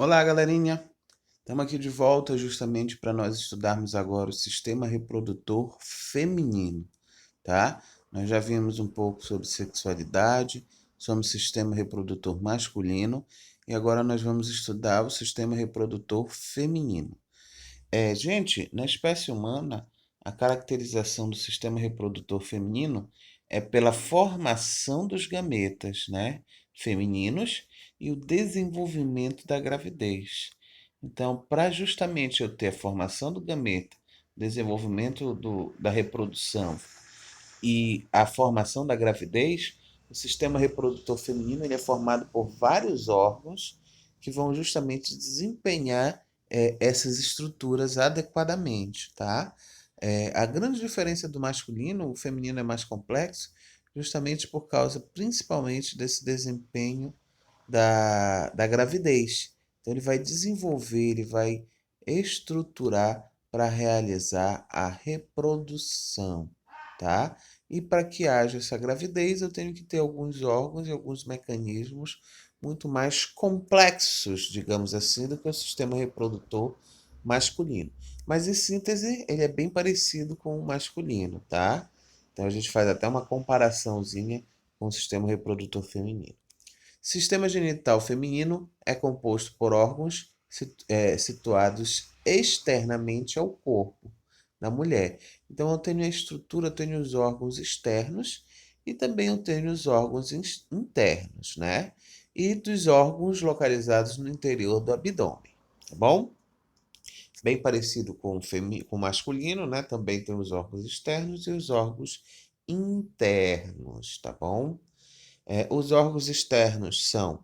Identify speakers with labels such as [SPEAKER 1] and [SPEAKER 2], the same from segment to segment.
[SPEAKER 1] Olá, galerinha. Estamos aqui de volta justamente para nós estudarmos agora o sistema reprodutor feminino, tá? Nós já vimos um pouco sobre sexualidade, sobre o sistema reprodutor masculino e agora nós vamos estudar o sistema reprodutor feminino. Gente, na espécie humana, a caracterização do sistema reprodutor feminino é pela formação dos gametas, né, femininos e o desenvolvimento da gravidez. Então, para justamente eu ter a formação do gameta, desenvolvimento da reprodução e a formação da gravidez, o sistema reprodutor feminino ele é formado por vários órgãos que vão justamente desempenhar essas estruturas adequadamente, tá? A grande diferença do masculino, o feminino é mais complexo, justamente por causa principalmente desse desempenho da gravidez. Então ele vai desenvolver, ele vai estruturar para realizar a reprodução, tá? E para que haja essa gravidez, eu tenho que ter alguns órgãos e alguns mecanismos muito mais complexos, digamos assim, do que o sistema reprodutor masculino. Mas em síntese, ele é bem parecido com o masculino, tá? Então a gente faz até uma comparaçãozinha com o sistema reprodutor feminino. Sistema genital feminino é composto por órgãos situados externamente ao corpo da mulher. Então, eu tenho a estrutura, eu tenho os órgãos externos e também eu tenho os órgãos internos, né? E dos órgãos localizados no interior do abdômen, tá bom? Bem parecido com com o masculino, né? Também tem os órgãos externos e os órgãos internos, tá bom? Os órgãos externos são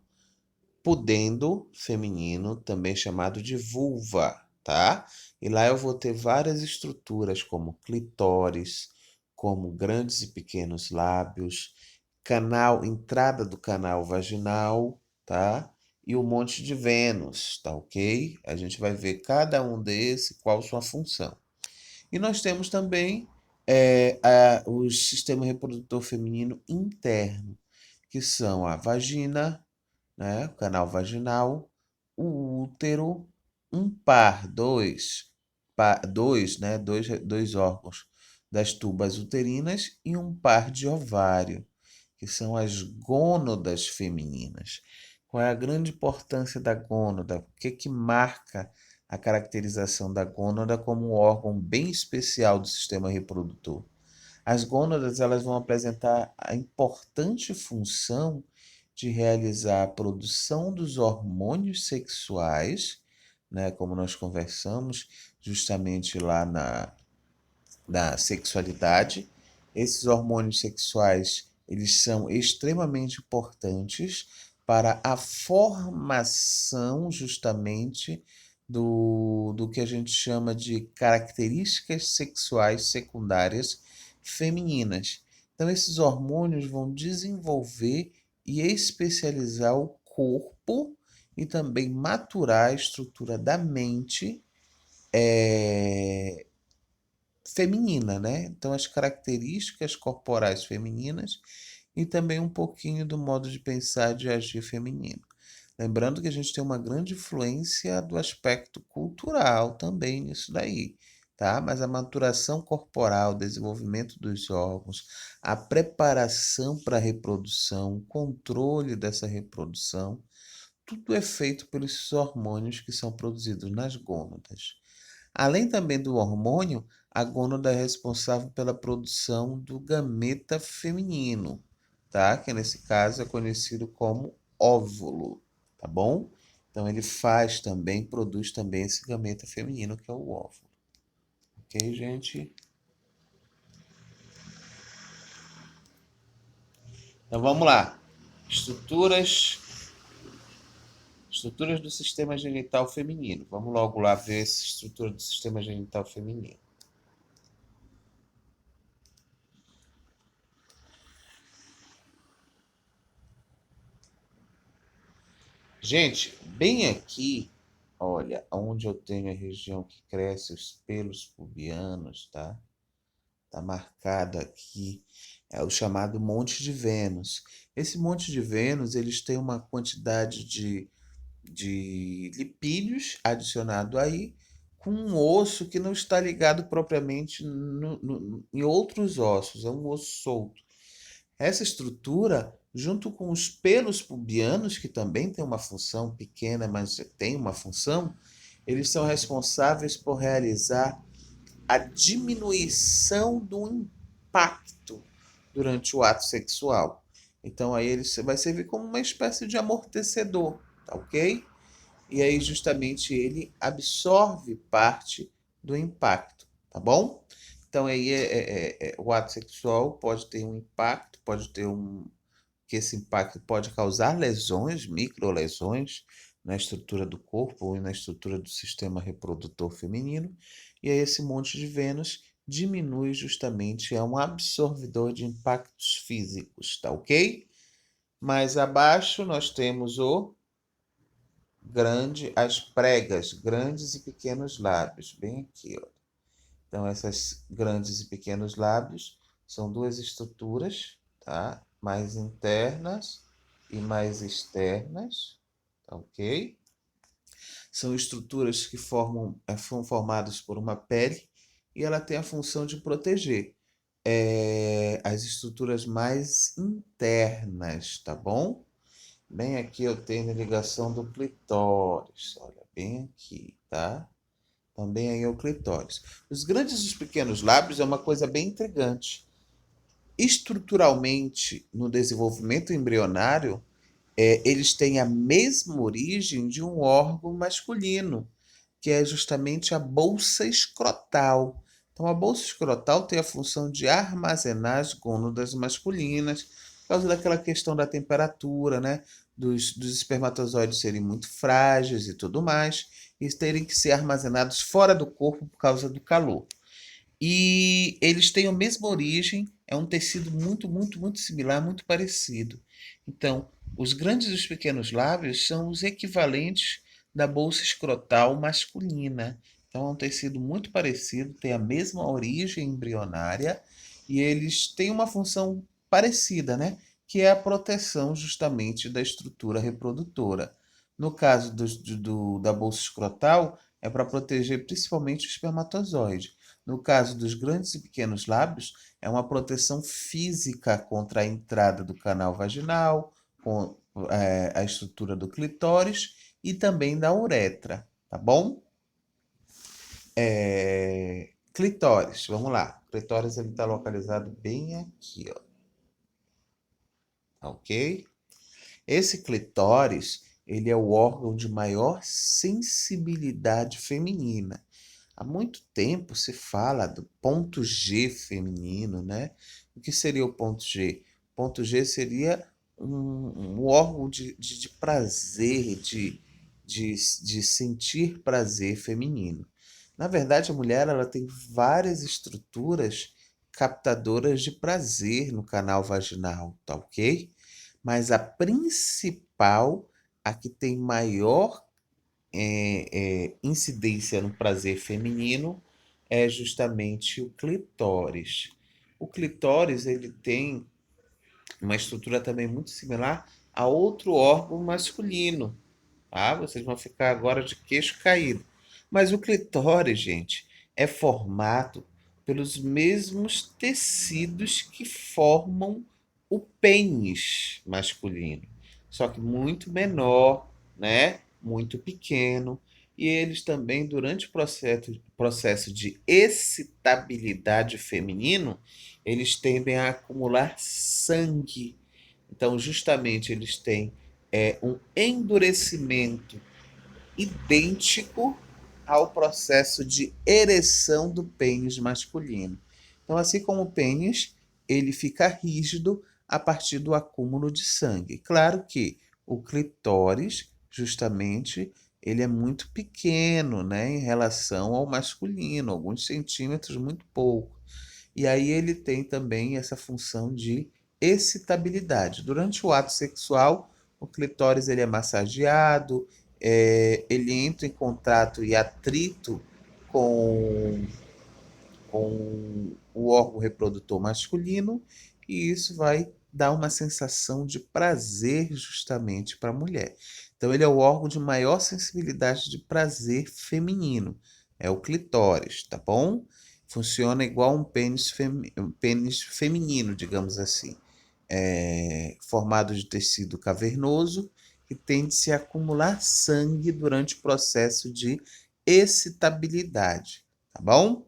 [SPEAKER 1] pudendo feminino, também chamado de vulva, tá? E lá eu vou ter várias estruturas, como clitóris, como grandes e pequenos lábios, canal, entrada do canal vaginal, tá? E o monte de Vênus, tá ok? A gente vai ver cada um desse, qual sua função. E nós temos também o sistema reprodutor feminino interno, que são a vagina, né? O canal vaginal, o útero, um par, dois, né? Dois órgãos das tubas uterinas e um par de ovário, que são as gônadas femininas. Qual é a grande importância da gônada? O que que marca a caracterização da gônada como um órgão bem especial do sistema reprodutor? As gônadas elas vão apresentar a importante função de realizar a produção dos hormônios sexuais, né, como nós conversamos justamente lá na sexualidade. Esses hormônios sexuais, eles são extremamente importantes para a formação justamente do que a gente chama de características sexuais secundárias femininas. Então, esses hormônios vão desenvolver e especializar o corpo e também maturar a estrutura da mente é, feminina, né? Então, as características corporais femininas e também um pouquinho do modo de pensar e de agir feminino. Lembrando que a gente tem uma grande influência do aspecto cultural também nisso daí, tá? Mas a maturação corporal, o desenvolvimento dos órgãos, a preparação para a reprodução, o controle dessa reprodução, tudo é feito pelos hormônios que são produzidos nas gônadas. Além também do hormônio, a gônada é responsável pela produção do gameta feminino, tá? Que nesse caso é conhecido como óvulo, tá bom? Então ele faz também, produz também esse gameta feminino que é o óvulo. Ok, gente? Então vamos lá. Estruturas, estruturas do sistema genital feminino. Vamos logo lá ver essa estrutura do sistema genital feminino. Gente, bem aqui, olha, onde eu tenho a região que cresce os pelos pubianos, tá? Tá marcado aqui, é o chamado Monte de Vênus. Esse Monte de Vênus, eles têm uma quantidade de de lipídios adicionado aí, com um osso que não está ligado propriamente em outros ossos, é um osso solto. Essa estrutura, junto com os pelos pubianos, que também tem uma função pequena, mas tem uma função, eles são responsáveis por realizar a diminuição do impacto durante o ato sexual. Então aí ele vai servir como uma espécie de amortecedor, tá ok? E aí justamente ele absorve parte do impacto, tá bom? Então aí o ato sexual pode ter um impacto, pode ter que esse impacto pode causar lesões, microlesões na estrutura do corpo ou na estrutura do sistema reprodutor feminino, e aí esse monte de Vênus diminui justamente, é um absorvedor de impactos físicos, tá ok? Mais abaixo nós temos as pregas, grandes e pequenos lábios, bem aqui, ó. Então essas grandes e pequenos lábios são duas estruturas, tá? Mais internas e mais externas, tá ok? São estruturas que são formadas por uma pele e ela tem a função de proteger as estruturas mais internas, tá bom? Bem aqui eu tenho a ligação do clitóris, olha, bem aqui, tá? Também aí é o clitóris. Os grandes e os pequenos lábios é uma coisa bem intrigante. Estruturalmente, no desenvolvimento embrionário, eles têm a mesma origem de um órgão masculino, que é justamente a bolsa escrotal. Então, a bolsa escrotal tem a função de armazenar as gônadas masculinas, por causa daquela questão da temperatura, né? Dos espermatozoides serem muito frágeis e tudo mais, e terem que ser armazenados fora do corpo por causa do calor. E eles têm a mesma origem, é um tecido muito, muito, muito similar, muito parecido. Então, os grandes e os pequenos lábios são os equivalentes da bolsa escrotal masculina. Então, é um tecido muito parecido, tem a mesma origem embrionária e eles têm uma função parecida, né? Que é a proteção justamente da estrutura reprodutora. No caso da bolsa escrotal, é para proteger principalmente o espermatozoide. No caso dos grandes e pequenos lábios, é uma proteção física contra a entrada do canal vaginal, com a estrutura do clitóris e também da uretra, tá bom? Clitóris, vamos lá. Clitóris ele está localizado bem aqui, ó. Tá ok? Esse clitóris, ele é o órgão de maior sensibilidade feminina. Há muito tempo se fala do ponto G feminino, né? O que seria o ponto G? O ponto G seria um órgão de prazer, de sentir prazer feminino. Na verdade, a mulher ela tem várias estruturas captadoras de prazer no canal vaginal, tá ok? Mas a principal, a que tem maior incidência no prazer feminino é justamente o clitóris. O clitóris ele tem uma estrutura também muito similar a outro órgão masculino, tá? Vocês vão ficar agora de queixo caído. Mas o clitóris, gente, é formado pelos mesmos tecidos que formam o pênis masculino, só que muito menor, né? Muito pequeno. E eles também, durante o processo de excitabilidade feminino, eles tendem a acumular sangue. Então, justamente, eles têm um endurecimento idêntico ao processo de ereção do pênis masculino. Então, assim como o pênis, ele fica rígido a partir do acúmulo de sangue. Claro que o clitóris, justamente, ele é muito pequeno, né, em relação ao masculino, alguns centímetros, muito pouco. E aí ele tem também essa função de excitabilidade. Durante o ato sexual, o clitóris ele é massageado, ele entra em contato e atrito com, com o órgão reprodutor masculino, e isso vai dar uma sensação de prazer justamente para a mulher. Então, Então, ele é o órgão de maior sensibilidade de prazer feminino. É o clitóris, tá bom? Funciona igual um pênis feminino, digamos assim. Formado de tecido cavernoso que tende-se a acumular sangue durante o processo de excitabilidade, tá bom?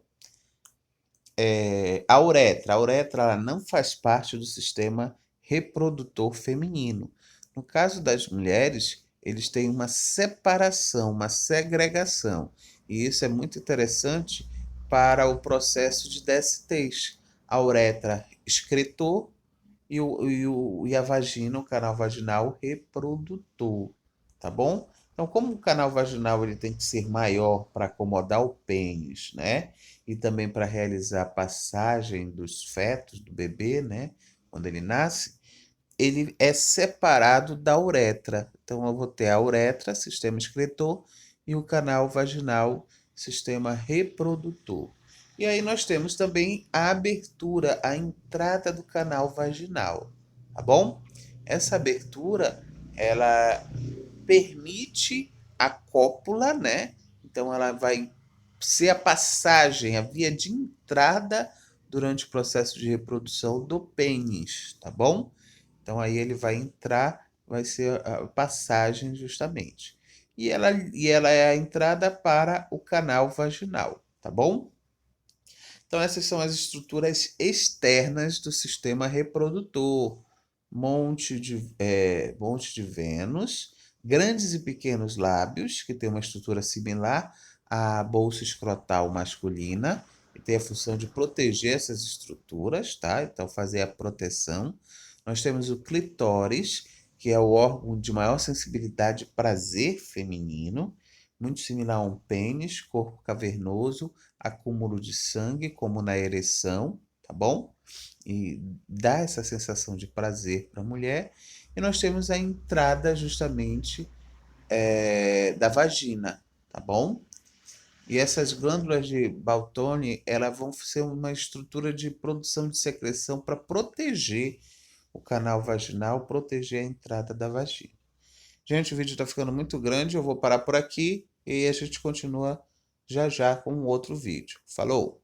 [SPEAKER 1] A uretra ela não faz parte do sistema reprodutor feminino. No caso das mulheres, eles têm uma separação, uma segregação. E isso é muito interessante para o processo de DSTs. A uretra excretor e a vagina, o canal vaginal reprodutor, tá bom? Então, como o canal vaginal ele tem que ser maior para acomodar o pênis, né? E também para realizar a passagem dos fetos do bebê, né? Quando ele nasce, ele é separado da uretra. Então, eu vou ter a uretra, sistema excretor, e o canal vaginal, sistema reprodutor. E aí nós temos também a abertura, a entrada do canal vaginal, tá bom? Essa abertura, ela permite a cópula, né? Então ela vai ser a passagem, a via de entrada durante o processo de reprodução do pênis, tá bom? Então aí ele vai entrar, vai ser a passagem justamente. E ela é a entrada para o canal vaginal, tá bom? Então essas são as estruturas externas do sistema reprodutor. Monte de Vênus, grandes e pequenos lábios, que tem uma estrutura similar à bolsa escrotal masculina, e tem a função de proteger essas estruturas, tá? Então fazer a proteção. Nós temos o clitóris, que é o órgão de maior sensibilidade e prazer feminino, muito similar a um pênis, corpo cavernoso, acúmulo de sangue, como na ereção, tá bom? E dá essa sensação de prazer para a mulher. E nós temos a entrada justamente da vagina, tá bom? E essas glândulas de Baltone, elas vão ser uma estrutura de produção de secreção para proteger o canal vaginal, proteger a entrada da vagina. Gente, o vídeo está ficando muito grande, eu vou parar por aqui e a gente continua já já com um outro vídeo. Falou!